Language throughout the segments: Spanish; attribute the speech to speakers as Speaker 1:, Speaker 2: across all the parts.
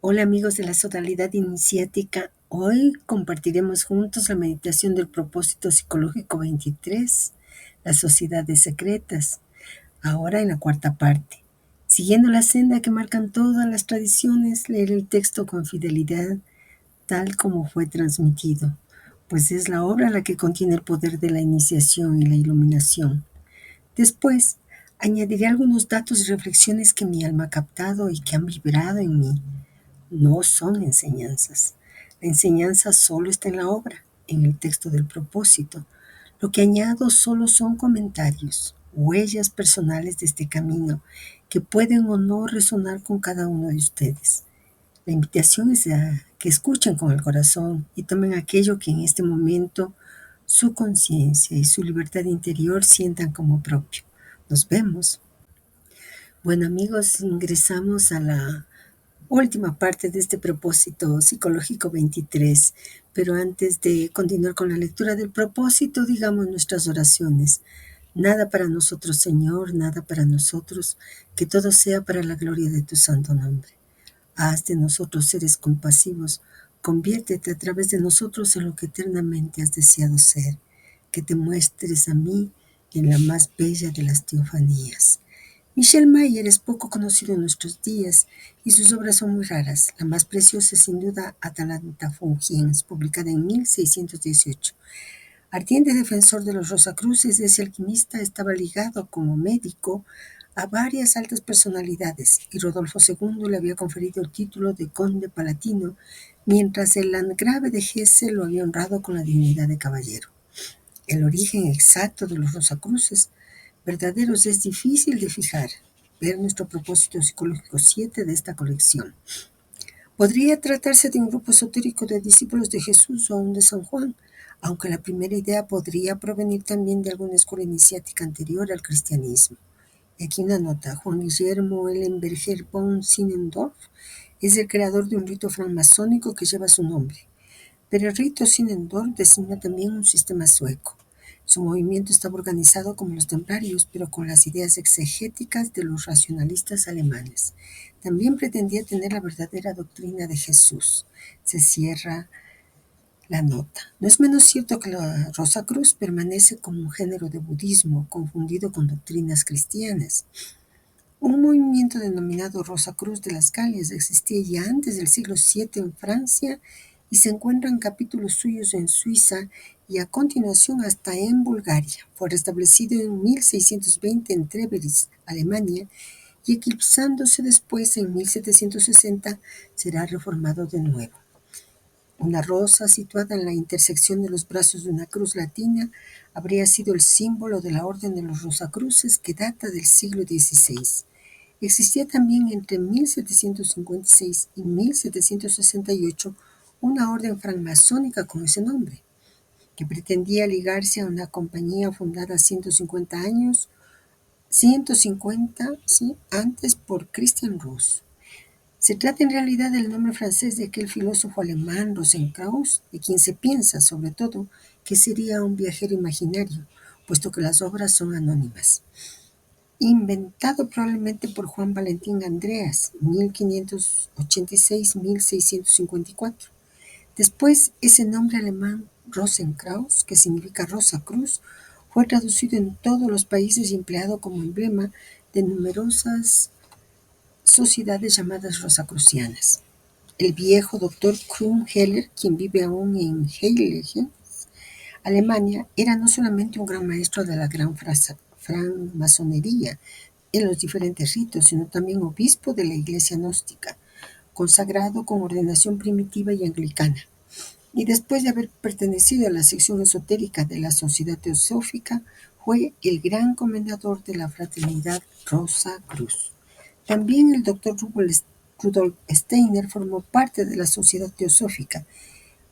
Speaker 1: Hola amigos de la Sodalidad Iniciática, hoy compartiremos juntos la meditación del propósito psicológico 23, las sociedades secretas, ahora en la cuarta parte. Siguiendo la senda que marcan todas las tradiciones, leer el texto con fidelidad, tal como fue transmitido, pues es la obra la que contiene el poder de la iniciación y la iluminación. Después, añadiré algunos datos y reflexiones que mi alma ha captado y que han vibrado en mí. No son enseñanzas. La enseñanza solo está en la obra, en el texto del propósito. Lo que añado solo son comentarios, huellas personales de este camino que pueden o no resonar con cada uno de ustedes. La invitación es a que escuchen con el corazón y tomen aquello que en este momento su conciencia y su libertad interior sientan como propio. Nos vemos. Bueno amigos, ingresamos a la última parte de este propósito psicológico 23, pero antes de continuar con la lectura del propósito, digamos nuestras oraciones. Nada para nosotros, Señor, nada para nosotros, que todo sea para la gloria de tu santo nombre. Haz de nosotros seres compasivos, conviértete a través de nosotros en lo que eternamente has deseado ser, que te muestres a mí en la más bella de las teofanías. Michel Mayer es poco conocido en nuestros días y sus obras son muy raras. La más preciosa es sin duda Atalanta Fungiens, publicada en 1618. Ardiente defensor de los Rosacruces, ese alquimista estaba ligado como médico a varias altas personalidades y Rodolfo II le había conferido el título de conde palatino, mientras el landgrave de Hesse lo había honrado con la dignidad de caballero. El origen exacto de los Rosacruces verdaderos es difícil de fijar. Ver nuestro propósito psicológico 7 de esta colección. Podría tratarse de un grupo esotérico de discípulos de Jesús o aún de San Juan, aunque la primera idea podría provenir también de alguna escuela iniciática anterior al cristianismo. Y aquí una nota: Juan Guillermo Ellenberger von Sinnendorf es el creador de un rito francmasónico que lleva su nombre. Pero el rito Sinnendorf designa también un sistema sueco. Su movimiento estaba organizado como los templarios, pero con las ideas exegéticas de los racionalistas alemanes. También pretendía tener la verdadera doctrina de Jesús. Se cierra la nota. No es menos cierto que la Rosacruz permanece como un género de budismo confundido con doctrinas cristianas. Un movimiento denominado Rosacruz de las Galias existía ya antes del siglo VII en Francia y se encuentran capítulos suyos en Suiza y a continuación hasta en Bulgaria. Fue restablecido en 1620 en Treveris, Alemania, y eclipsándose después en 1760 será reformado de nuevo. Una rosa situada en la intersección de los brazos de una cruz latina habría sido el símbolo de la Orden de los Rosacruces que data del siglo XVI. Existía también entre 1756 y 1768 una orden francmasónica con ese nombre, que pretendía ligarse a una compañía fundada 150 sí, antes por Christian Ross. Se trata en realidad del nombre francés de aquel filósofo alemán Rosenkrantz, de quien se piensa, sobre todo, que sería un viajero imaginario, puesto que las obras son anónimas. Inventado probablemente por Juan Valentín Andreas, 1586-1654. Después, ese nombre alemán Rosenkrantz, que significa Rosa Cruz, fue traducido en todos los países y empleado como emblema de numerosas sociedades llamadas rosacrucianas. El viejo doctor Krumheller, quien vive aún en Heiligen, Alemania, era no solamente un gran maestro de la gran francmasonería en los diferentes ritos, sino también obispo de la Iglesia gnóstica, consagrado con ordenación primitiva y anglicana. Y después de haber pertenecido a la sección esotérica de la Sociedad Teosófica, fue el gran comendador de la fraternidad Rosa Cruz. También el doctor Rudolf Steiner formó parte de la Sociedad Teosófica.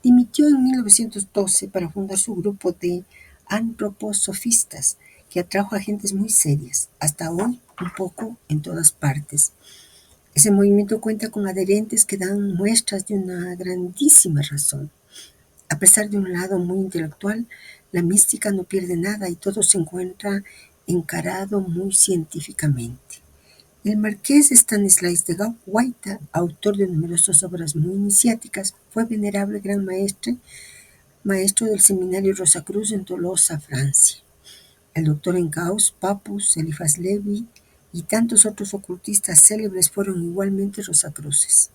Speaker 1: Dimitió en 1912 para fundar su grupo de antroposofistas, que atrajo a gentes muy serias, hasta hoy un poco en todas partes. Ese movimiento cuenta con adherentes que dan muestras de una grandísima razón. A pesar de un lado muy intelectual, la mística no pierde nada y todo se encuentra encarado muy científicamente. El marqués Stanislas de Guaita, autor de numerosas obras muy iniciáticas, fue venerable gran maestro del seminario Rosacruz en Tolosa, Francia. El doctor en Gauss, Papus, Eliphas Levi y tantos otros ocultistas célebres fueron igualmente Rosacruces.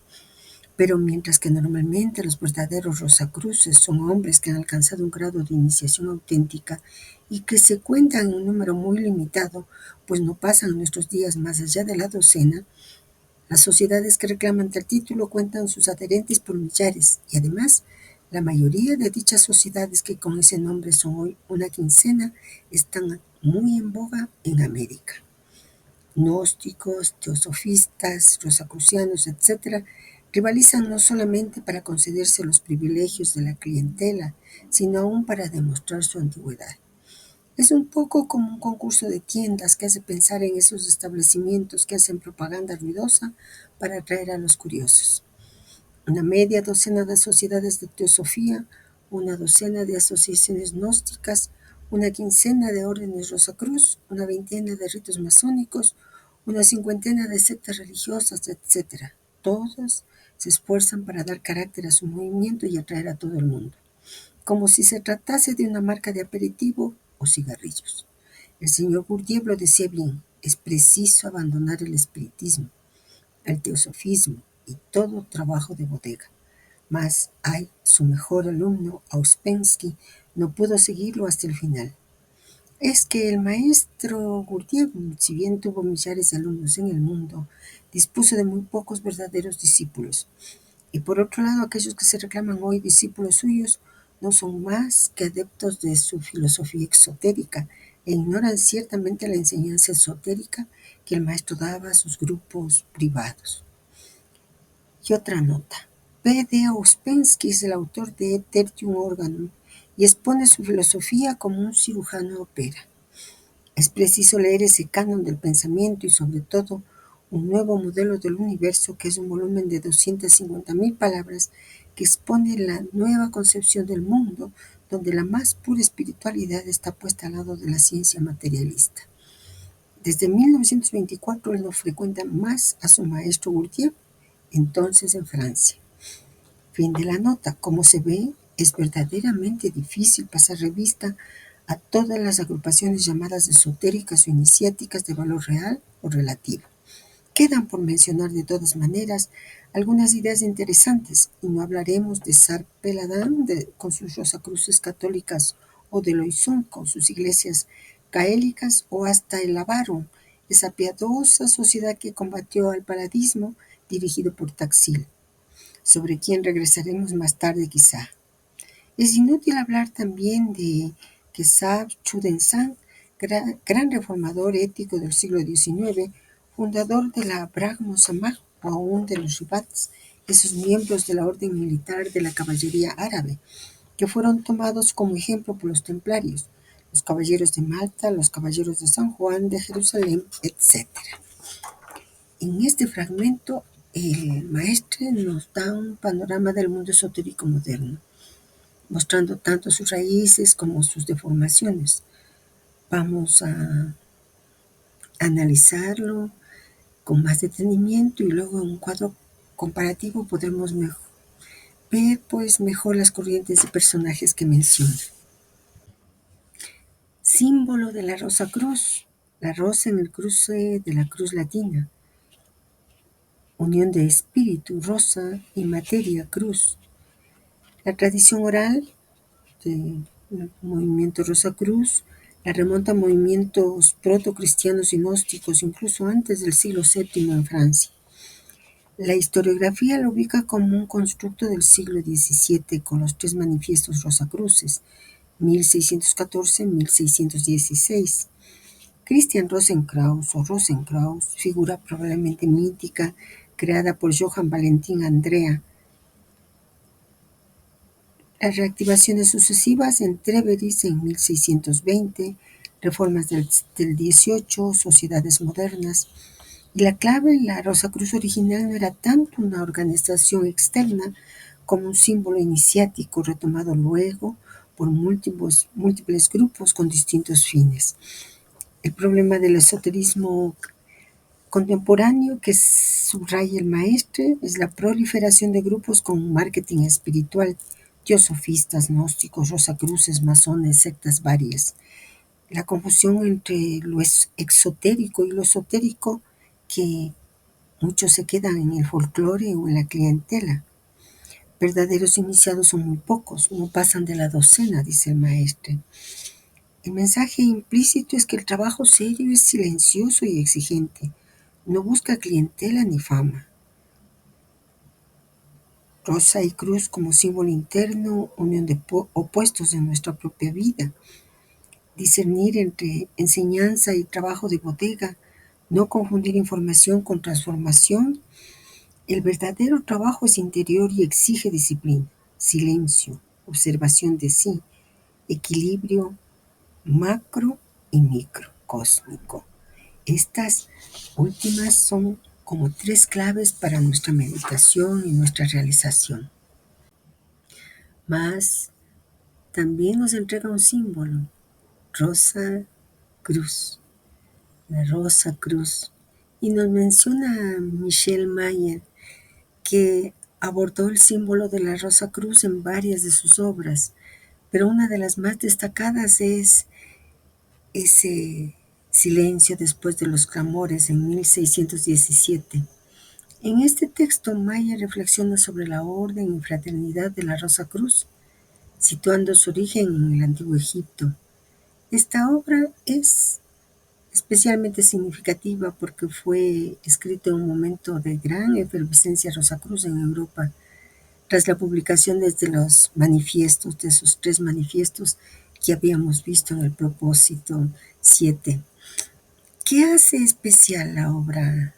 Speaker 1: Pero mientras que normalmente los verdaderos Rosacruces son hombres que han alcanzado un grado de iniciación auténtica y que se cuentan en un número muy limitado, pues no pasan en nuestros días más allá de la docena, las sociedades que reclaman tal título cuentan sus adherentes por millares y además la mayoría de dichas sociedades que con ese nombre son hoy una quincena están muy en boga en América. Gnósticos, teosofistas, rosacrucianos, etc., rivalizan no solamente para concederse los privilegios de la clientela, sino aún para demostrar su antigüedad. Es un poco como un concurso de tiendas que hace pensar en esos establecimientos que hacen propaganda ruidosa para atraer a los curiosos. Una media docena de sociedades de teosofía, una docena de asociaciones gnósticas, una quincena de órdenes Rosacruz, una veintena de ritos masónicos, una cincuentena de sectas religiosas, etc. Todos se esfuerzan para dar carácter a su movimiento y atraer a todo el mundo, como si se tratase de una marca de aperitivo o cigarrillos. El señor Gurdjieff lo decía bien, es preciso abandonar el espiritismo, el teosofismo y todo trabajo de bodega. Mas, ay, su mejor alumno, Ouspensky, no pudo seguirlo hasta el final. Es que el maestro Gurdjieff, si bien tuvo millares de alumnos en el mundo, dispuso de muy pocos verdaderos discípulos. Y por otro lado, aquellos que se reclaman hoy discípulos suyos no son más que adeptos de su filosofía exotérica e ignoran ciertamente la enseñanza esotérica que el maestro daba a sus grupos privados. Y otra nota. P. D. Ouspensky es el autor de Tertium Organum y expone su filosofía como un cirujano opera. Es preciso leer ese canon del pensamiento y sobre todo un nuevo modelo del universo que es un volumen de 250.000 palabras que expone la nueva concepción del mundo donde la más pura espiritualidad está puesta al lado de la ciencia materialista. Desde 1924 él no frecuenta más a su maestro Gurdjieff, entonces en Francia. Fin de la nota. Como se ve, es verdaderamente difícil pasar revista a todas las agrupaciones llamadas esotéricas o iniciáticas de valor real o relativo. Quedan por mencionar de todas maneras algunas ideas interesantes y no hablaremos de Sar Peladán con sus rosacruces católicas o de Loizón con sus iglesias caélicas o hasta el Avaro, esa piadosa sociedad que combatió al paladismo dirigido por Taxil, sobre quien regresaremos más tarde quizá. Es inútil hablar también de Keshav Chuden-San, gran reformador ético del siglo XIX, fundador de la Brahmo Samaj o aún de los Ribats, esos miembros de la orden militar de la caballería árabe, que fueron tomados como ejemplo por los templarios, los caballeros de Malta, los caballeros de San Juan, de Jerusalén, etc. En este fragmento, el maestre nos da un panorama del mundo esotérico moderno, mostrando tanto sus raíces como sus deformaciones. Vamos a analizarlo con más detenimiento y luego en un cuadro comparativo podremos ver pues mejor las corrientes y personajes que menciona. Símbolo de la Rosa Cruz, la rosa en el cruce de la cruz latina, unión de espíritu, rosa y materia, cruz. La tradición oral del movimiento Rosacruz la remonta a movimientos protocristianos y gnósticos, incluso antes del siglo VII en Francia. La historiografía lo ubica como un constructo del siglo XVII con los tres manifiestos Rosacruces, 1614-1616. Christian Rosenkraus o Rosenkraus, figura probablemente mítica, creada por Johann Valentin Andrea. Las reactivaciones sucesivas en Treveris en 1620, reformas del 18, sociedades modernas. Y la clave en la Rosacruz original no era tanto una organización externa como un símbolo iniciático retomado luego por múltiples grupos con distintos fines. El problema del esoterismo contemporáneo que subraya el maestre es la proliferación de grupos con marketing espiritual, teosofistas, gnósticos, rosacruces, masones, sectas varias. La confusión entre lo exotérico y lo esotérico, que muchos se quedan en el folclore o en la clientela. Verdaderos iniciados son muy pocos, no pasan de la docena, dice el maestre. El mensaje implícito es que el trabajo serio es silencioso y exigente. No busca clientela ni fama. Rosa y cruz como símbolo interno, unión de opuestos en nuestra propia vida. Discernir entre enseñanza y trabajo de bodega. No confundir información con transformación. El verdadero trabajo es interior y exige disciplina, silencio, observación de sí, equilibrio macro y microcósmico. Estas últimas son como tres claves para nuestra meditación y nuestra realización. Mas también nos entrega un símbolo, rosa cruz, la rosa cruz. Y nos menciona Michelle Mayer que abordó el símbolo de la rosa cruz en varias de sus obras, pero una de las más destacadas es ese silencio después de los clamores en 1617. En este texto, Maya reflexiona sobre la orden y fraternidad de la Rosa Cruz, situando su origen en el Antiguo Egipto. Esta obra es especialmente significativa porque fue escrita en un momento de gran efervescencia Rosacruz en Europa, tras la publicación de los manifiestos, de esos tres manifiestos que habíamos visto en el propósito 7. ¿Qué hace especial la obra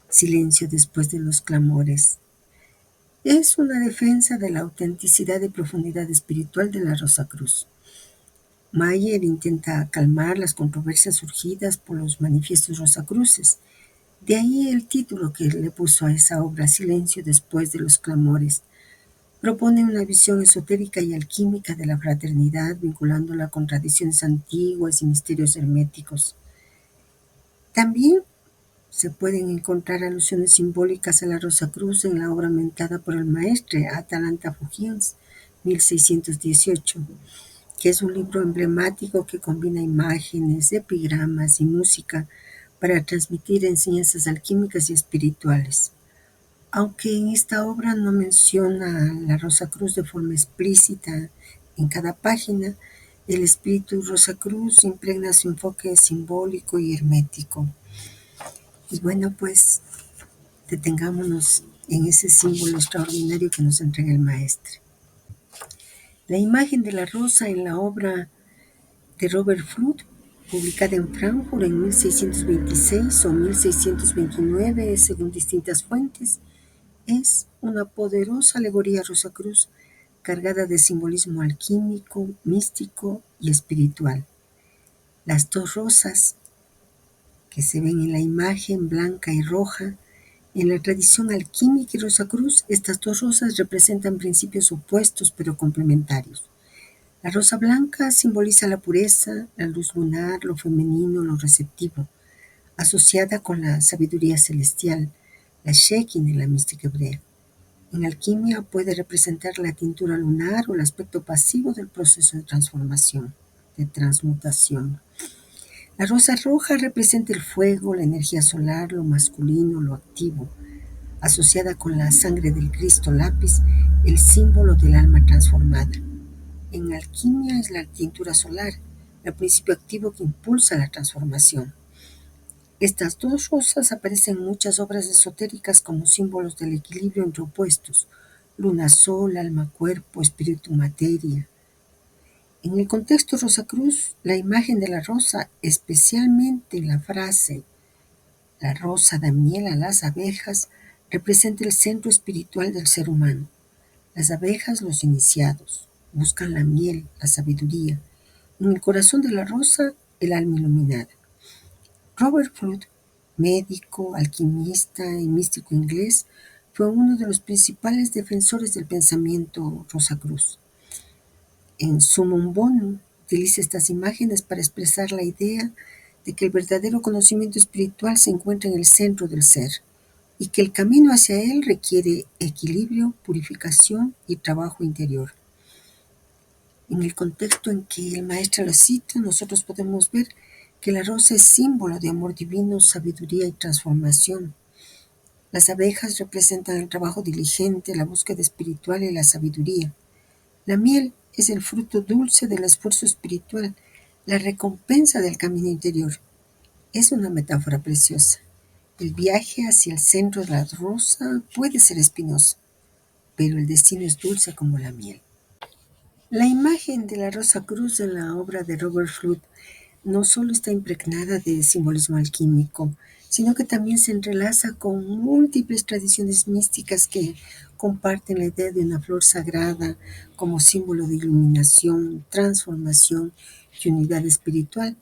Speaker 1: Silencio después de los clamores? Es una defensa de la autenticidad y profundidad espiritual de la Rosa Cruz. Mayer intenta calmar las controversias surgidas por los manifiestos rosacruces. De ahí el título que le puso a esa obra, Silencio después de los clamores. Propone una visión esotérica y alquímica de la fraternidad, vinculándola con tradiciones antiguas y misterios herméticos. También se pueden encontrar alusiones simbólicas a la Rosa Cruz en la obra mentada por el maestre Atalanta Fugians, 1618, que es un libro emblemático que combina imágenes, epigramas y música para transmitir enseñanzas alquímicas y espirituales. Aunque en esta obra no menciona la Rosa Cruz de forma explícita en cada página, el espíritu Rosa Cruz impregna su enfoque simbólico y hermético. Y bueno, pues detengámonos en ese símbolo extraordinario que nos entrega el maestre. La imagen de la rosa en la obra de Robert Fludd, publicada en Frankfurt en 1626 o 1629, según distintas fuentes, es una poderosa alegoría Rosacruz cargada de simbolismo alquímico, místico y espiritual. Las dos rosas que se ven en la imagen blanca y roja, en la tradición alquímica y Rosacruz, estas dos rosas representan principios opuestos pero complementarios. La rosa blanca simboliza la pureza, la luz lunar, lo femenino, lo receptivo, asociada con la sabiduría celestial, la Shekin en la mística hebrea. En alquimia puede representar la tintura lunar o el aspecto pasivo del proceso de transformación, de transmutación. La rosa roja representa el fuego, la energía solar, lo masculino, lo activo, asociada con la sangre del Cristo lápiz, el símbolo del alma transformada. En alquimia es la tintura solar, el principio activo que impulsa la transformación. Estas dos rosas aparecen en muchas obras esotéricas como símbolos del equilibrio entre opuestos, luna-sol, alma-cuerpo, espíritu-materia. En el contexto Rosacruz, la imagen de la rosa, especialmente la frase "la rosa da miel a las abejas", representa el centro espiritual del ser humano. Las abejas, los iniciados, buscan la miel, la sabiduría. En el corazón de la rosa, el alma iluminada. Robert Fludd, médico, alquimista y místico inglés, fue uno de los principales defensores del pensamiento Rosacruz. En Summum Bonum utiliza estas imágenes para expresar la idea de que el verdadero conocimiento espiritual se encuentra en el centro del ser y que el camino hacia él requiere equilibrio, purificación y trabajo interior. En el contexto en que el maestro lo cita, nosotros podemos ver que la rosa es símbolo de amor divino, sabiduría y transformación. Las abejas representan el trabajo diligente, la búsqueda espiritual y la sabiduría. La miel es el fruto dulce del esfuerzo espiritual, la recompensa del camino interior. Es una metáfora preciosa. El viaje hacia el centro de la rosa puede ser espinoso, pero el destino es dulce como la miel. La imagen de la Rosa Cruz en la obra de Robert Fludd no solo está impregnada de simbolismo alquímico, sino que también se entrelaza con múltiples tradiciones místicas que comparten la idea de una flor sagrada como símbolo de iluminación, transformación y unidad espiritual.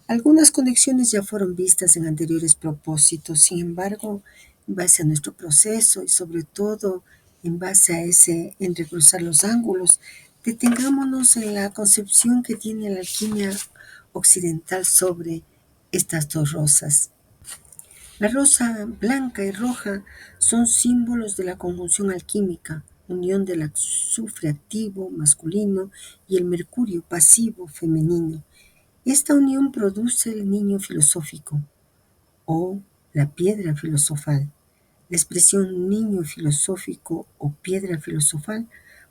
Speaker 1: Algunas conexiones ya fueron vistas en anteriores propósitos, sin embargo, en base a nuestro proceso y sobre todo en base a ese entrecruzar los ángulos, detengámonos en la concepción que tiene la alquimia occidental sobre estas dos rosas. La rosa blanca y roja son símbolos de la conjunción alquímica, unión del azufre activo masculino y el mercurio pasivo femenino. Esta unión produce el niño filosófico o la piedra filosofal. La expresión niño filosófico o piedra filosofal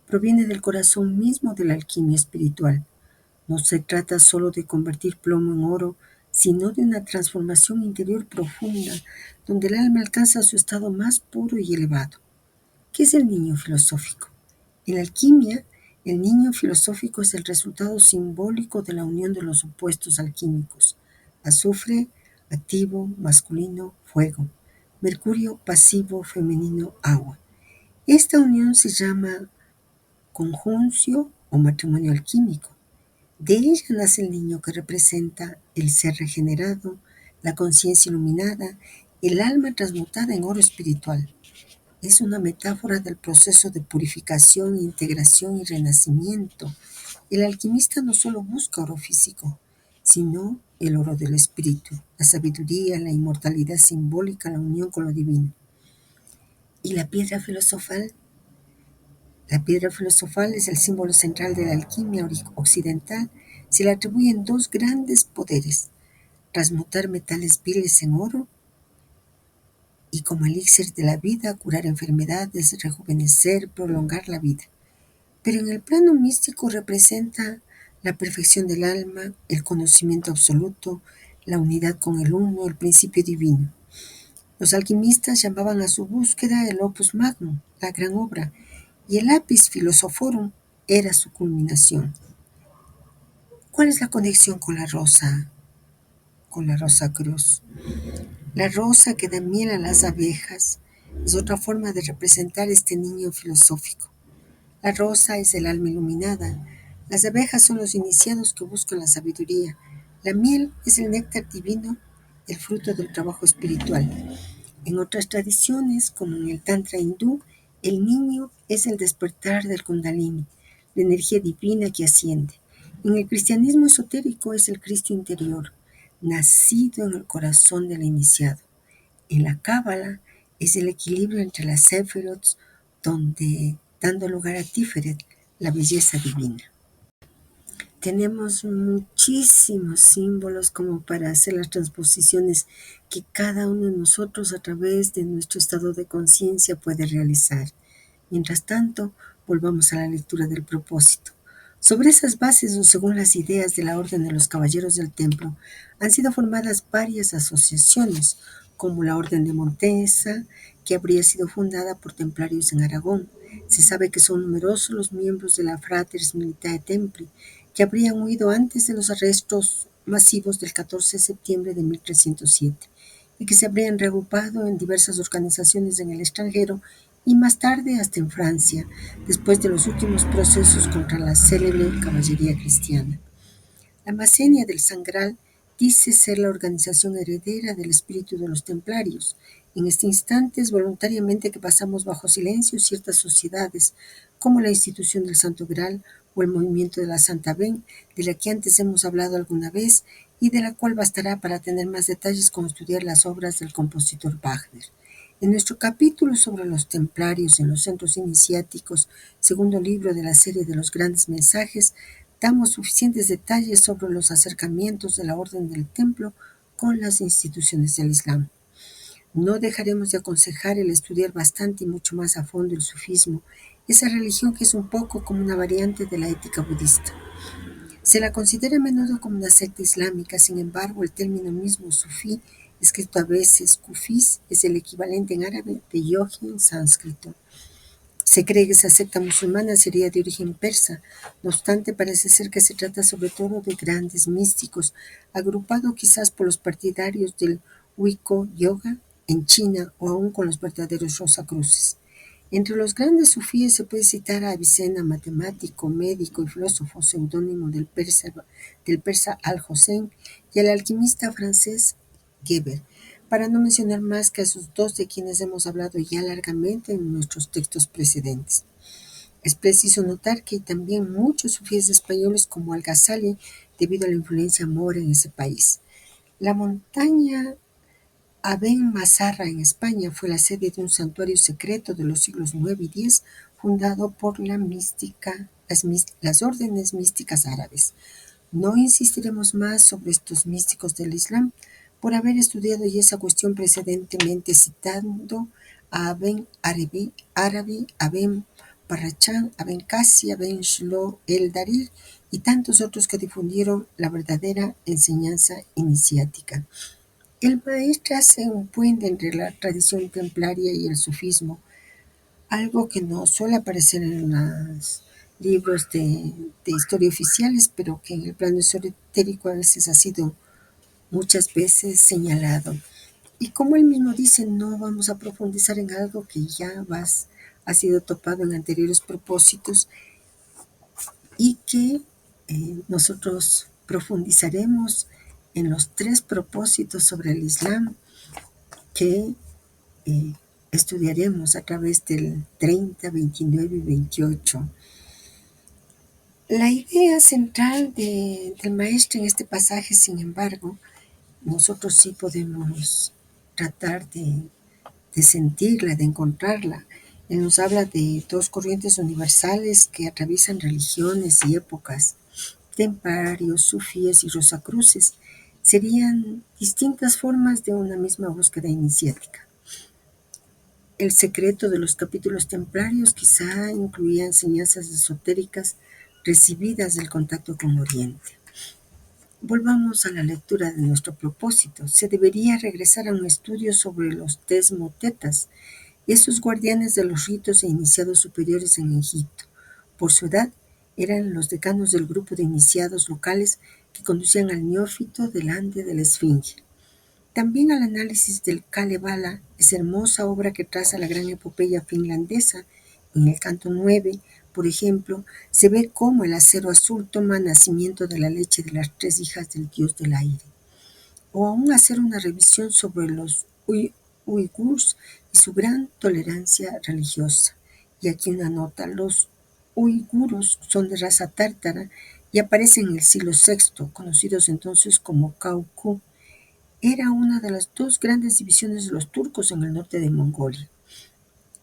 Speaker 1: proviene del corazón mismo de la alquimia espiritual. No se trata solo de convertir plomo en oro, sino de una transformación interior profunda, donde el alma alcanza su estado más puro y elevado. ¿Qué es el niño filosófico? En la alquimia, el niño filosófico es el resultado simbólico de la unión de los opuestos alquímicos: azufre, activo, masculino, fuego; mercurio, pasivo, femenino, agua. Esta unión se llama conjuncio o matrimonio alquímico. De ella nace el niño que representa el ser regenerado, la conciencia iluminada, el alma transmutada en oro espiritual. Es una metáfora del proceso de purificación, integración y renacimiento. El alquimista no solo busca oro físico, sino el oro del espíritu, la sabiduría, la inmortalidad simbólica, la unión con lo divino. ¿Y la piedra filosofal? La piedra filosofal es el símbolo central de la alquimia occidental. Se le atribuyen dos grandes poderes: transmutar metales viles en oro y, como elixir de la vida, curar enfermedades, rejuvenecer, prolongar la vida. Pero en el plano místico representa la perfección del alma, el conocimiento absoluto, la unidad con el uno, el principio divino. Los alquimistas llamaban a su búsqueda el opus magnum, la gran obra, y el apis philosophorum era su culminación. ¿Cuál es la conexión con la rosa? Con la rosa cruz. La rosa que da miel a las abejas es otra forma de representar este niño filosófico. La rosa es el alma iluminada. Las abejas son los iniciados que buscan la sabiduría. La miel es el néctar divino, el fruto del trabajo espiritual. En otras tradiciones, como en el Tantra hindú, el niño es el despertar del Kundalini, la energía divina que asciende. En el cristianismo esotérico es el Cristo interior, nacido en el corazón del iniciado. En la Cábala es el equilibrio entre las Sefirot, donde dando lugar a Tiferet, la belleza divina. Tenemos muchísimos símbolos como para hacer las transposiciones que cada uno de nosotros a través de nuestro estado de conciencia puede realizar. Mientras tanto, volvamos a la lectura del propósito. Sobre esas bases o según las ideas de la Orden de los Caballeros del Templo, han sido formadas varias asociaciones, como la Orden de Montesa, que habría sido fundada por templarios en Aragón. Se sabe que son numerosos los miembros de la Fratres Militae Templi, que habrían huido antes de los arrestos masivos del 14 de septiembre de 1307, y que se habrían reagrupado en diversas organizaciones en el extranjero y más tarde hasta en Francia, después de los últimos procesos contra la célebre caballería cristiana. La Masenia del Sangral dice ser la organización heredera del espíritu de los templarios. En este instante es voluntariamente que pasamos bajo silencio ciertas sociedades, como la institución del Santo Graal o el movimiento de la Santa Ven, de la que antes hemos hablado alguna vez, y de la cual bastará para tener más detalles con estudiar las obras del compositor Wagner. En nuestro capítulo sobre los templarios en los centros iniciáticos, segundo libro de la serie de los grandes mensajes, damos suficientes detalles sobre los acercamientos de la Orden del Templo con las instituciones del Islam. No dejaremos de aconsejar el estudiar bastante y mucho más a fondo el sufismo, esa religión que es un poco como una variante de la ética budista. Se la considera a menudo como una secta islámica, sin embargo, el término mismo sufí, escrito a veces kufís, es el equivalente en árabe de yogi en sánscrito. Se cree que esa secta musulmana sería de origen persa, no obstante parece ser que se trata sobre todo de grandes místicos, agrupado quizás por los partidarios del Wicco Yoga en China o aún con los verdaderos Rosacruces. Entre los grandes sufíes se puede citar a Avicena, matemático, médico y filósofo seudónimo del persa Al-Hossein, y al alquimista francés Geber, para no mencionar más que a esos dos de quienes hemos hablado ya largamente en nuestros textos precedentes. Es preciso notar que hay también muchos sufíes españoles como Al-Ghazali, debido a la influencia mora en ese país. La montaña Aben Mazarra en España fue la sede de un santuario secreto de los siglos IX y X fundado por las órdenes místicas árabes. No insistiremos más sobre estos místicos del Islam por haber estudiado ya esa cuestión precedentemente citando a Aben Arabi, Aben Parrachán, Aben Kasi, Aben Shlo el Darir y tantos otros que difundieron la verdadera enseñanza iniciática. El maestro hace un puente entre la tradición templaria y el sufismo, algo que no suele aparecer en los libros de historia oficiales, pero que en el plano esotérico a veces ha sido muchas veces señalado. Y como él mismo dice, no vamos a profundizar en algo que ya ha sido topado en anteriores propósitos y que nosotros profundizaremos en los tres propósitos sobre el Islam que eh, estudiaremos a través del 30, 29 y 28. La idea central del maestro en este pasaje, sin embargo, nosotros sí podemos tratar de sentirla, de encontrarla. Él nos habla de dos corrientes universales que atraviesan religiones y épocas, templarios, sufíes y rosacruces. Serían distintas formas de una misma búsqueda iniciática. El secreto de los capítulos templarios quizá incluía enseñanzas esotéricas recibidas del contacto con Oriente. Volvamos a la lectura de nuestro propósito. Se debería regresar a un estudio sobre los tesmotetas, esos guardianes de los ritos e iniciados superiores en Egipto. Por su edad, eran los decanos del grupo de iniciados locales que conducían al neófito delante de la esfinge. También al análisis del Kalevala, esa hermosa obra que traza la gran epopeya finlandesa. En el canto 9, por ejemplo, se ve cómo el acero azul toma nacimiento de la leche de las tres hijas del dios del aire. O aún hacer una revisión sobre los uigurs y su gran tolerancia religiosa. Y aquí una nota: los uiguros son de raza tártara y aparecen en el siglo VI, conocidos entonces como Kauku. Era una de las dos grandes divisiones de los turcos en el norte de Mongolia.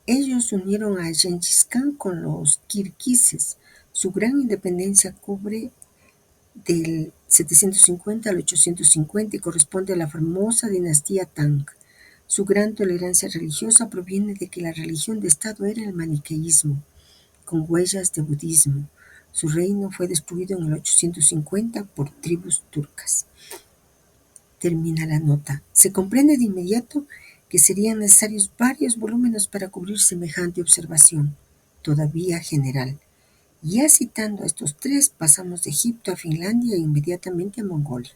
Speaker 1: Ellos unieron a Gengis Khan con los kirguises. Su gran independencia cubre del 750 al 850 y corresponde a la famosa dinastía Tang. Su gran tolerancia religiosa proviene de que la religión de Estado era el maniqueísmo, con huellas de budismo. Su reino fue destruido en el 850 por tribus turcas. Termina la nota. Se comprende de inmediato que serían necesarios varios volúmenes para cubrir semejante observación, todavía general. Ya citando a estos tres, pasamos de Egipto a Finlandia e inmediatamente a Mongolia.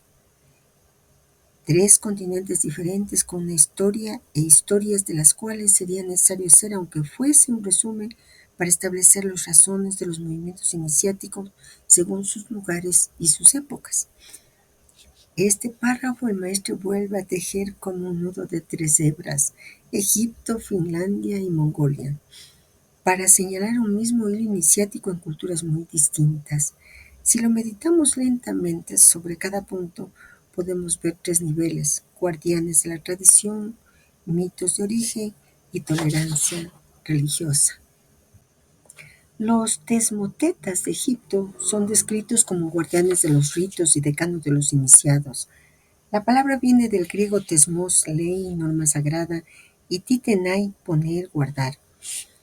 Speaker 1: Tres continentes diferentes con una historia e historias de las cuales sería necesario hacer, aunque fuese un resumen, para establecer las razones de los movimientos iniciáticos según sus lugares y sus épocas. Este párrafo el maestro vuelve a tejer con un nudo de tres hebras: Egipto, Finlandia y Mongolia, para señalar un mismo hilo iniciático en culturas muy distintas. Si lo meditamos lentamente sobre cada punto, podemos ver tres niveles: guardianes de la tradición, mitos de origen y tolerancia religiosa. Los tesmotetas de Egipto son descritos como guardianes de los ritos y decanos de los iniciados. La palabra viene del griego tesmos, ley, norma sagrada, y titenai, poner, guardar.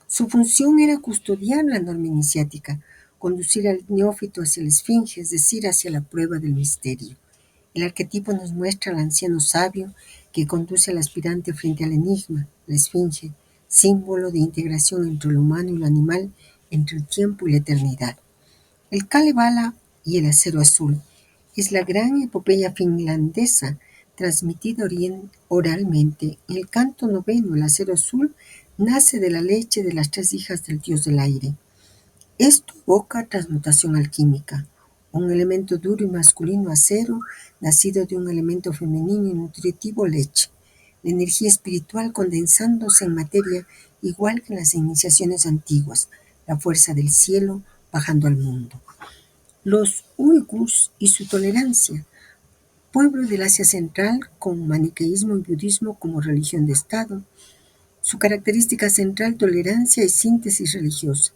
Speaker 1: Su función era custodiar la norma iniciática, conducir al neófito hacia la esfinge, es decir, hacia la prueba del misterio. El arquetipo nos muestra al anciano sabio que conduce al aspirante frente al enigma, la esfinge, símbolo de integración entre lo humano y lo animal, entre el tiempo y la eternidad. El Kalevala y el acero azul es la gran epopeya finlandesa transmitida oralmente. En el canto noveno, el acero azul nace de la leche de las tres hijas del dios del aire. Esto evoca transmutación alquímica, un elemento duro y masculino acero, nacido de un elemento femenino y nutritivo leche, la energía espiritual condensándose en materia igual que en las iniciaciones antiguas, la fuerza del cielo bajando al mundo. Los uigurs y su tolerancia, pueblo del Asia Central con maniqueísmo y budismo como religión de Estado. Su característica central, tolerancia y síntesis religiosa,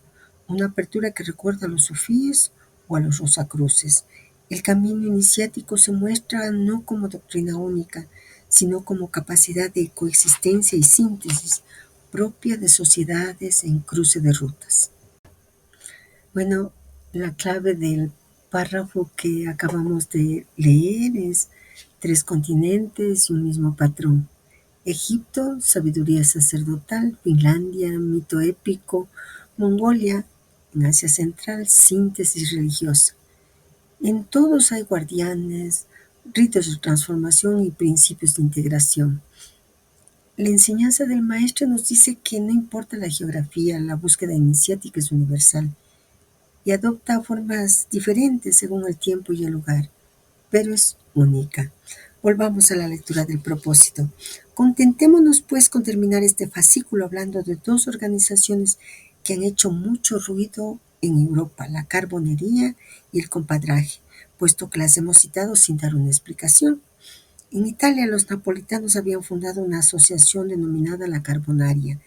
Speaker 1: una apertura que recuerda a los sufíes o a los rosacruces. El camino iniciático se muestra no como doctrina única, sino como capacidad de coexistencia y síntesis propia de sociedades en cruce de rutas. Bueno, la clave del párrafo que acabamos de leer es tres continentes y un mismo patrón. Egipto, sabiduría sacerdotal; Finlandia, mito épico; Mongolia, en Asia Central, síntesis religiosa. En todos hay guardianes, ritos de transformación y principios de integración. La enseñanza del maestro nos dice que no importa la geografía, la búsqueda iniciática es universal y adopta formas diferentes según el tiempo y el lugar, pero es única. Volvamos a la lectura del propósito. Contentémonos pues con terminar este fascículo hablando de dos organizaciones que han hecho mucho ruido en Europa, la carbonería y el compadraje, puesto que las hemos citado sin dar una explicación. En Italia, los napolitanos habían fundado una asociación denominada la Carbonaria,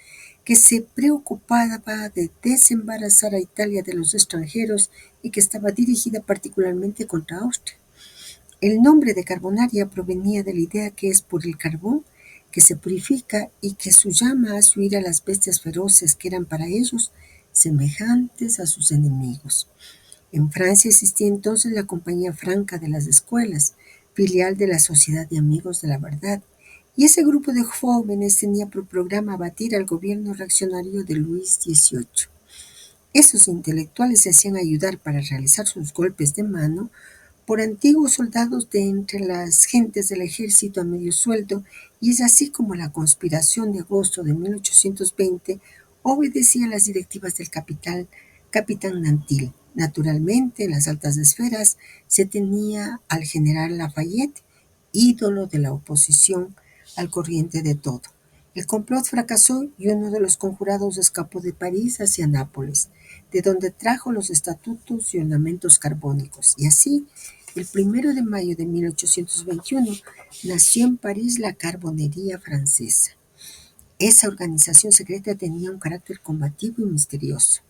Speaker 1: que se preocupaba de desembarazar a Italia de los extranjeros y que estaba dirigida particularmente contra Austria. El nombre de Carbonaria provenía de la idea que es por el carbón que se purifica y que su llama hace huir a las bestias feroces que eran para ellos semejantes a sus enemigos. En Francia existía entonces la Compañía Franca de las Escuelas, filial de la Sociedad de Amigos de la Verdad, y ese grupo de jóvenes tenía por programa abatir al gobierno reaccionario de Luis XVIII. Esos intelectuales se hacían ayudar para realizar sus golpes de mano por antiguos soldados de entre las gentes del ejército a medio sueldo, y es así como la conspiración de agosto de 1820 obedecía las directivas del capitán Nantil. Naturalmente, en las altas esferas se tenía al general Lafayette, ídolo de la oposición, al corriente de todo. El complot fracasó y uno de los conjurados escapó de París hacia Nápoles, de donde trajo los estatutos y ornamentos carbónicos, y así el 1 de mayo de 1821 nació en París la Carbonería francesa. Esa organización secreta tenía un carácter combativo y misterioso.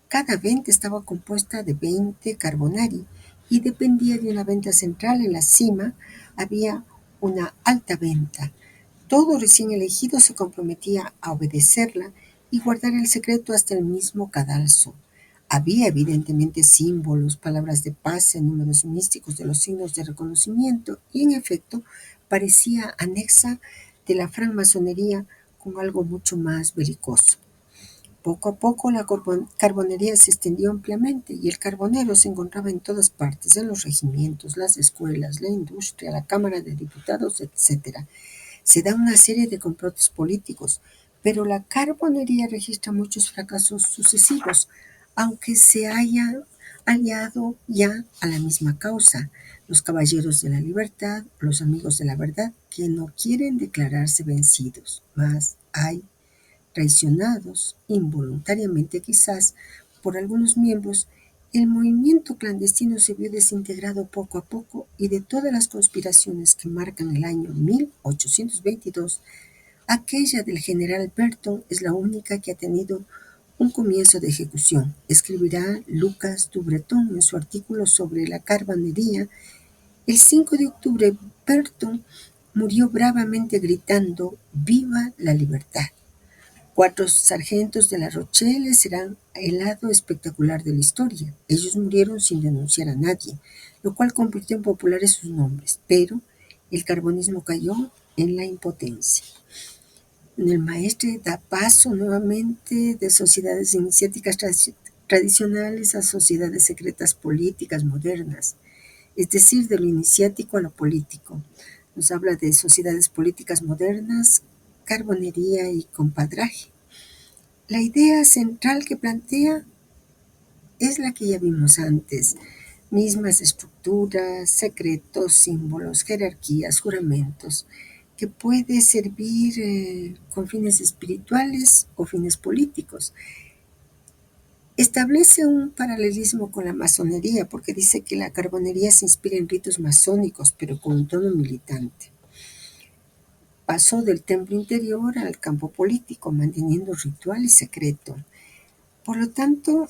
Speaker 1: Cada venta estaba compuesta de 20 carbonari y dependía de una venta central. En la cima había una alta venta. Todo recién elegido se comprometía a obedecerla y guardar el secreto hasta el mismo cadalso. Había evidentemente símbolos, palabras de paz, números místicos de los signos de reconocimiento y, en efecto, parecía anexa de la francmasonería con algo mucho más belicoso. Poco a poco la carbonería se extendió ampliamente y el carbonero se encontraba en todas partes, en los regimientos, las escuelas, la industria, la Cámara de Diputados, etc. Se da una serie de complots políticos, pero la carbonería registra muchos fracasos sucesivos, aunque se haya aliado ya a la misma causa, los caballeros de la libertad, los amigos de la verdad, que no quieren declararse vencidos, mas hay traicionados involuntariamente quizás por algunos miembros El movimiento clandestino se vio desintegrado poco a poco y de todas las conspiraciones que marcan el año 1822, aquella del general Berton es la única que ha tenido un comienzo de ejecución, escribirá Lucas du Breton en su artículo sobre la carbonería. El 5 de octubre, Berton murió bravamente gritando «¡Viva la libertad!». 4 sargentos de La Rochelle serán el lado espectacular de la historia. Ellos murieron sin denunciar a nadie, lo cual convirtió en populares sus nombres, pero el carbonismo cayó en la impotencia. El maestre da paso nuevamente de sociedades iniciáticas tradicionales a sociedades secretas políticas modernas, es decir, de lo iniciático a lo político. Nos habla de sociedades políticas modernas, carbonería y compadraje. La idea central que plantea es la que ya vimos antes: mismas estructuras, secretos, símbolos, jerarquías, juramentos, que puede servir con fines espirituales o fines políticos. Establece un paralelismo con la masonería, porque dice que la carbonería se inspira en ritos masónicos, pero con un tono militante. Pasó del templo interior al campo político, manteniendo ritual y secreto. Por lo tanto,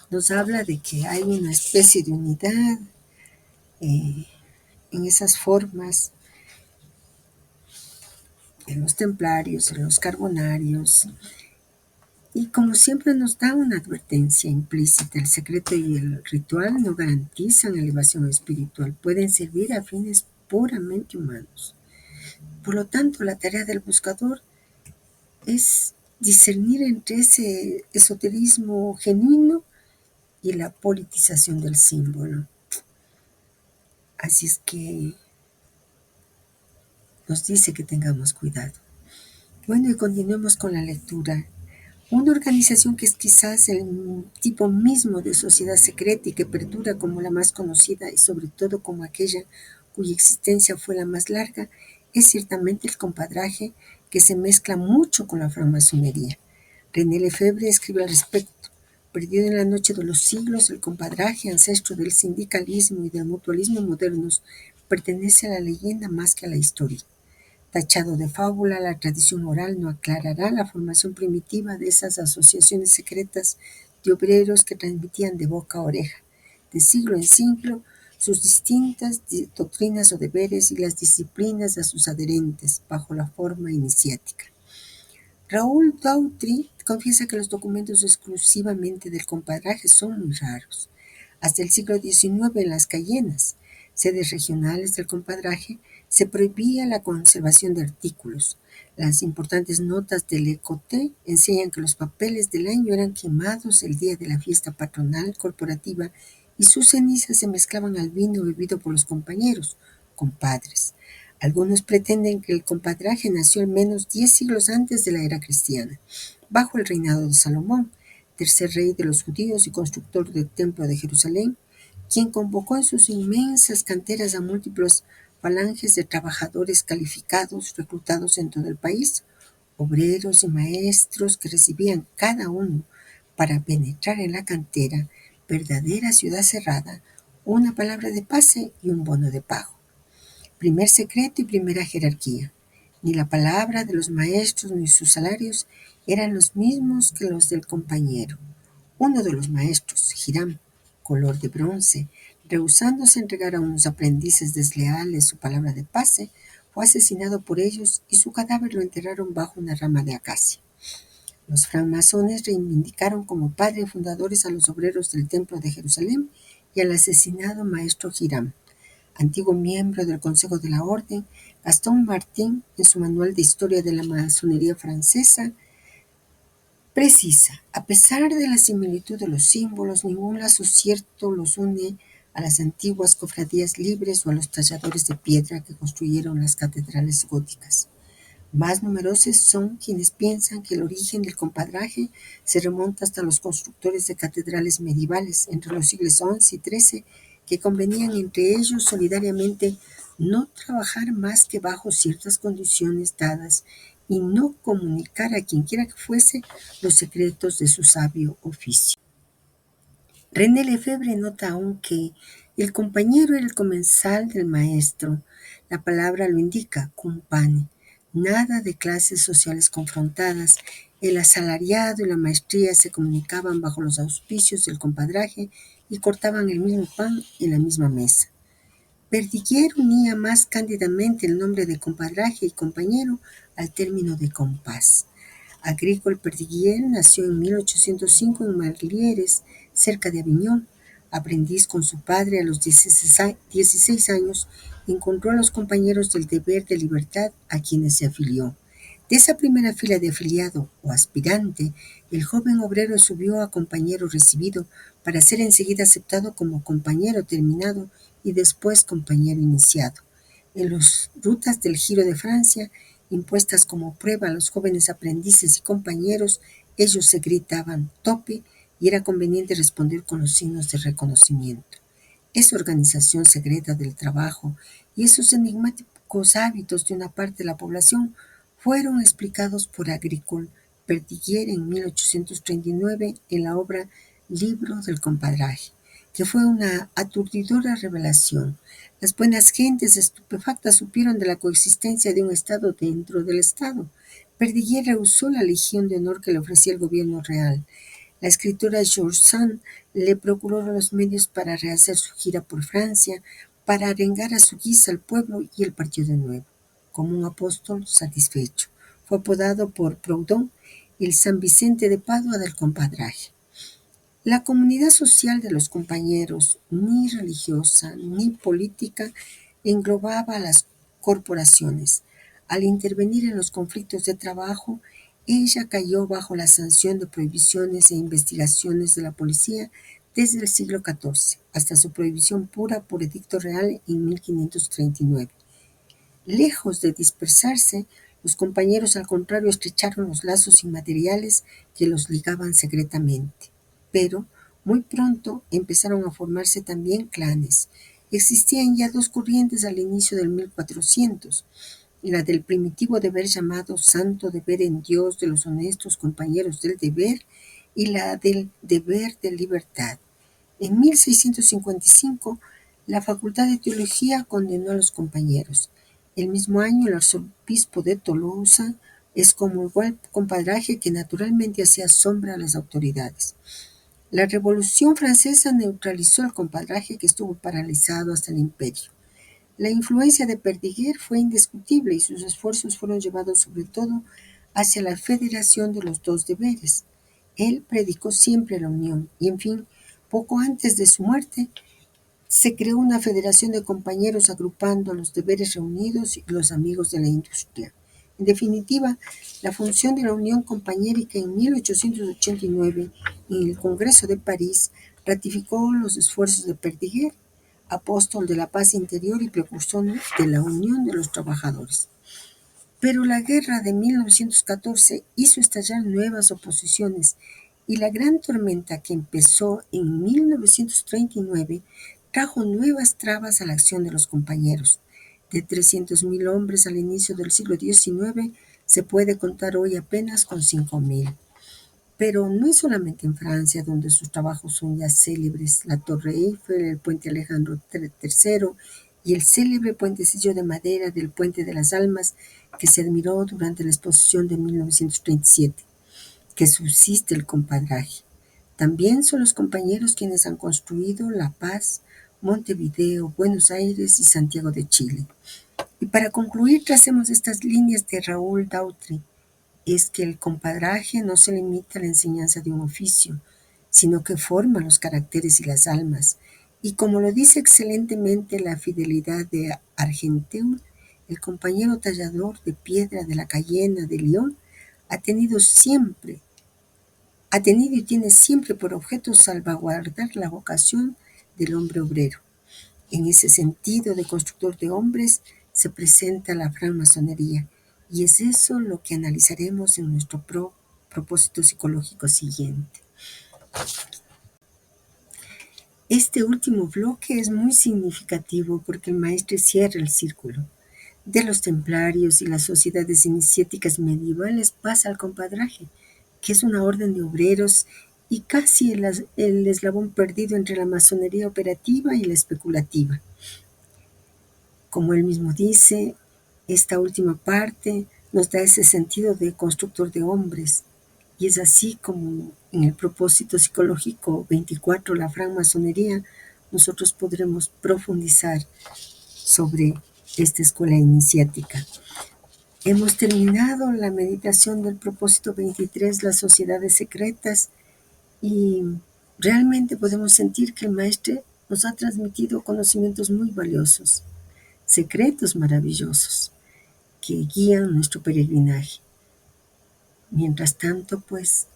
Speaker 1: nos habla de que hay una especie de unidad en esas formas, en los templarios, en los carbonarios, y como siempre nos da una advertencia implícita: el secreto y el ritual no garantizan elevación espiritual, pueden servir a fines puramente humanos. Por lo tanto, la tarea del buscador es discernir entre ese esoterismo genuino y la politización del símbolo. Así es que nos dice que tengamos cuidado. Bueno, y continuemos con la lectura. Una organización que es quizás el tipo mismo de sociedad secreta y que perdura como la más conocida y sobre todo como aquella cuya existencia fue la más larga, es ciertamente el compadraje, que se mezcla mucho con la francmasonería. René Lefebvre escribe al respecto: perdido en la noche de los siglos, el compadraje, ancestro del sindicalismo y del mutualismo modernos, pertenece a la leyenda más que a la historia. Tachado de fábula, la tradición oral no aclarará la formación primitiva de esas asociaciones secretas de obreros que transmitían de boca a oreja, de siglo en siglo, sus distintas doctrinas o deberes y las disciplinas de sus adherentes, bajo la forma iniciática. Raúl Dautry confiesa que los documentos exclusivamente del compadraje son muy raros. Hasta el siglo XIX, en las Cayenas, sedes regionales del compadraje, se prohibía la conservación de artículos. Las importantes notas del Écoute enseñan que los papeles del año eran quemados el día de la fiesta patronal corporativa y sus cenizas se mezclaban al vino bebido por los compañeros, compadres. Algunos pretenden que el compadraje nació al menos 10 siglos antes de la era cristiana, bajo el reinado de Salomón, tercer rey de los judíos y constructor del templo de Jerusalén, quien convocó en sus inmensas canteras a múltiples falanges de trabajadores calificados reclutados en todo el país, obreros y maestros que recibían cada uno, para penetrar en la cantera, verdadera ciudad cerrada, una palabra de pase y un bono de pago. Primer secreto y primera jerarquía. Ni la palabra de los maestros ni sus salarios eran los mismos que los del compañero. Uno de los maestros, Hiram, color de bronce, rehusándose a entregar a unos aprendices desleales su palabra de pase, fue asesinado por ellos y su cadáver lo enterraron bajo una rama de acacia. Los francmasones reivindicaron como padres fundadores a los obreros del templo de Jerusalén y al asesinado maestro Hiram. Antiguo miembro del Consejo de la Orden, Gaston Martin, en su manual de historia de la masonería francesa, precisa: a pesar de la similitud de los símbolos, ningún lazo cierto los une a las antiguas cofradías libres o a los talladores de piedra que construyeron las catedrales góticas. Más numerosos son quienes piensan que el origen del compadraje se remonta hasta los constructores de catedrales medievales entre los siglos XI y XIII, que convenían entre ellos solidariamente no trabajar más que bajo ciertas condiciones dadas y no comunicar a quienquiera que fuese los secretos de su sabio oficio. René Lefebvre nota aún que el compañero era el comensal del maestro. La palabra lo indica, compane. Nada de clases sociales confrontadas. El asalariado y la maestría se comunicaban bajo los auspicios del compadraje y cortaban el mismo pan en la misma mesa. Perdiguier unía más cándidamente el nombre de compadraje y compañero al término de compás. Agricole Perdiguier nació en 1805 en Marlières, cerca de Aviñón. Aprendiz con su padre a los 16 años, encontró a los compañeros del deber de libertad a quienes se afilió. De esa primera fila de afiliado o aspirante, el joven obrero subió a compañero recibido para ser enseguida aceptado como compañero terminado y después compañero iniciado. En las rutas del Giro de Francia, impuestas como prueba a los jóvenes aprendices y compañeros, ellos se gritaban tope y era conveniente responder con los signos de reconocimiento. Esa organización secreta del trabajo y esos enigmáticos hábitos de una parte de la población fueron explicados por Agricole Perdiguier en 1839 en la obra Libro del Compadraje, que fue una aturdidora revelación. Las buenas gentes estupefactas supieron de la coexistencia de un Estado dentro del Estado. Perdiguier rehusó la legión de honor que le ofrecía el gobierno real. La escritora George Sand le procuró los medios para rehacer su gira por Francia, para arengar a su guisa al pueblo y él partió de nuevo, como un apóstol satisfecho. Fue apodado por Proudhon el San Vicente de Padua del compadraje. La comunidad social de los compañeros, ni religiosa ni política, englobaba a las corporaciones. Al intervenir en los conflictos de trabajo, ella cayó bajo la sanción de prohibiciones e investigaciones de la policía desde el siglo XIV hasta su prohibición pura por edicto real en 1539. Lejos de dispersarse, los compañeros al contrario estrecharon los lazos inmateriales que los ligaban secretamente. Pero muy pronto empezaron a formarse también clanes. Existían ya dos corrientes al inicio del 1400, la del primitivo deber llamado santo deber en Dios de los honestos compañeros del deber y la del deber de libertad. En 1655, la Facultad de Teología condenó a los compañeros. El mismo año, el arzobispo de Tolosa excomulgó al compadraje que naturalmente hacía sombra a las autoridades. La Revolución Francesa neutralizó al compadraje que estuvo paralizado hasta el imperio. La influencia de Perdiguier fue indiscutible y sus esfuerzos fueron llevados sobre todo hacia la federación de los dos deberes. Él predicó siempre la unión y, en fin, poco antes de su muerte, se creó una federación de compañeros agrupando a los deberes reunidos y los amigos de la industria. En definitiva, la función de la Unión Compañérica en 1889 en el Congreso de París ratificó los esfuerzos de Perdiguier, apóstol de la paz interior y precursor de la unión de los trabajadores. Pero la guerra de 1914 hizo estallar nuevas oposiciones y la gran tormenta que empezó en 1939 trajo nuevas trabas a la acción de los compañeros. De 300.000 hombres al inicio del siglo XIX, se puede contar hoy apenas con 5.000. Pero no es solamente en Francia donde sus trabajos son ya célebres. La Torre Eiffel, el puente Alejandro III y el célebre puentecillo de madera del Puente de las Almas que se admiró durante la exposición de 1937, que subsiste el compadraje. También son los compañeros quienes han construido La Paz, Montevideo, Buenos Aires y Santiago de Chile. Y para concluir, tracemos estas líneas de Raúl Dautry. Es que el compadraje no se limita a la enseñanza de un oficio, sino que forma los caracteres y las almas. Y como lo dice excelentemente la fidelidad de Argenteuil, el compañero tallador de piedra de la Cayena de Lyon ha tenido y tiene siempre por objeto salvaguardar la vocación del hombre obrero. En ese sentido de constructor de hombres se presenta la francmasonería, y es eso lo que analizaremos en nuestro propósito psicológico siguiente. Este último bloque es muy significativo porque el maestro cierra el círculo. De los templarios y las sociedades iniciáticas medievales pasa al compadraje, que es una orden de obreros y casi el eslabón perdido entre la masonería operativa y la especulativa. Como él mismo dice, esta última parte nos da ese sentido de constructor de hombres, y es así como en el propósito psicológico 24, la francmasonería, nosotros podremos profundizar sobre esta escuela iniciática. Hemos terminado la meditación del propósito 23, las sociedades secretas, y realmente podemos sentir que el maestro nos ha transmitido conocimientos muy valiosos, secretos maravillosos que guían nuestro peregrinaje. Mientras tanto, pues,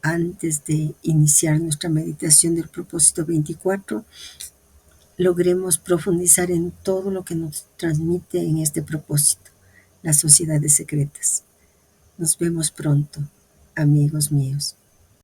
Speaker 1: antes de iniciar nuestra meditación del propósito 24, logremos profundizar en todo lo que nos transmite en este propósito, las sociedades secretas. Nos vemos pronto, amigos míos.